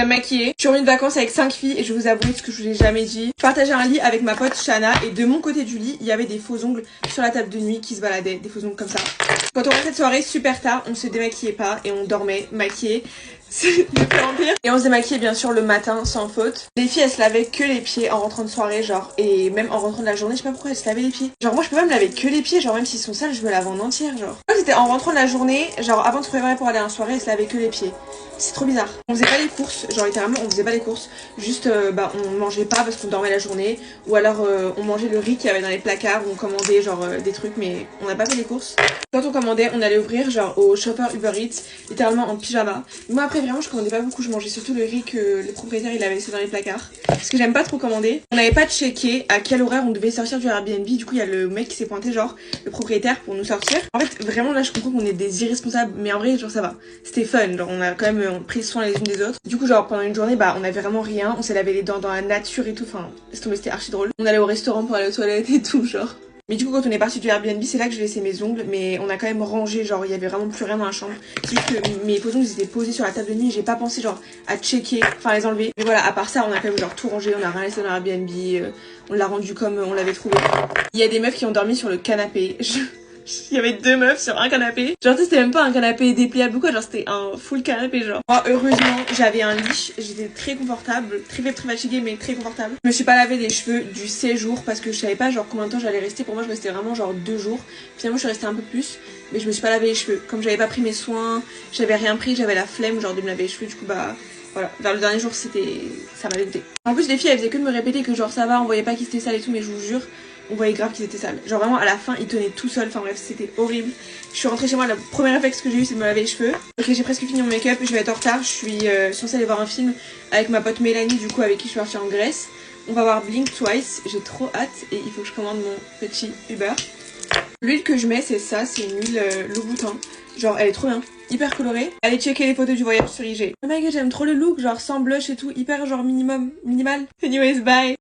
Maquillée. Je suis revenue de vacances avec 5 filles et je vais vous avouer ce que je vous ai jamais dit. Je partageais un lit avec ma pote Shana et de mon côté du lit, il y avait des faux ongles sur la table de nuit qui se baladaient, des faux ongles comme ça. Quand on rentrait de soirée super tard, on se démaquillait pas et on dormait maquillée. C'est de pire en pire. Et on se démaquillait bien sûr le matin sans faute. Les filles elles se lavaient que les pieds en rentrant de soirée genre. Et même en rentrant de la journée, je sais pas pourquoi elles se lavaient les pieds. Genre moi je peux pas me laver que les pieds, genre même s'ils sont sales je me lave en entière genre. C'était en rentrant de la journée, genre avant de se préparer pour aller en soirée, elles se lavaient que les pieds. C'est trop bizarre. On faisait pas les courses, genre littéralement on faisait pas les courses. Juste on mangeait pas parce qu'on dormait la journée. Ou alors on mangeait le riz qu'il y avait dans les placards où on commandait genre des trucs mais on n'a pas fait les courses. Quand on commandait on allait ouvrir genre au chauffeur Uber Eats, littéralement en pyjama. Moi après vraiment je commandais pas beaucoup, je mangeais surtout le riz que le propriétaire il avait laissé dans les placards. Parce que j'aime pas trop commander. On n'avait pas checké à quel horaire on devait sortir du Airbnb, du coup il y a le mec qui s'est pointé genre, le propriétaire pour nous sortir. En fait vraiment là je comprends qu'on est des irresponsables mais en vrai genre ça va. C'était fun, genre on a quand même pris soin les unes des autres. Du coup genre pendant une journée on avait vraiment rien, on s'est lavé les dents dans la nature et tout, enfin c'était archi drôle. On allait au restaurant pour aller aux toilettes et tout genre. Mais du coup quand on est parti du Airbnb c'est là que j'ai laissé mes ongles mais on a quand même rangé genre il y avait vraiment plus rien dans la chambre. C'est juste que mes faux ongles ils étaient posés sur la table de nuit, j'ai pas pensé genre à checker, enfin les enlever. Mais voilà à part ça on a quand même genre tout rangé, on a rien laissé dans Airbnb, on l'a rendu comme on l'avait trouvé. Il y a des meufs qui ont dormi sur le canapé. Il y avait 2 meufs sur un canapé. Genre c'était même pas un canapé dépliable ou quoi, genre c'était un full canapé genre. Moi heureusement j'avais un lit, j'étais très confortable, très fatiguée mais très confortable. Je me suis pas lavé les cheveux du séjour parce que je savais pas genre combien de temps j'allais rester. Pour moi je restais vraiment genre 2 jours. Finalement je suis restée un peu plus mais je me suis pas lavé les cheveux. Comme j'avais pas pris mes soins, j'avais rien pris, j'avais la flemme genre de me laver les cheveux, du coup voilà, vers le dernier jour ça m'avait goûté. En plus les filles elles faisaient que de me répéter que genre ça va, on voyait pas qu'ils étaient sales et tout mais je vous jure on voyait grave qu'ils étaient sales. Genre vraiment à la fin ils tenaient tout seuls, enfin bref c'était horrible. Je suis rentrée chez moi, le premier réflexe que j'ai eu c'est de me laver les cheveux. Ok j'ai presque fini mon make-up, je vais être en retard, je suis censée aller voir un film avec ma pote Mélanie du coup avec qui je suis partie en Grèce. On va voir Blink Twice, j'ai trop hâte et il faut que je commande mon petit Uber. L'huile que je mets c'est ça, c'est une huile Louboutin. Genre elle est trop bien, hyper colorée. Allez checker les photos du voyage sur IG. Oh my god j'aime trop le look, genre sans blush et tout, hyper genre minimal. Anyways bye.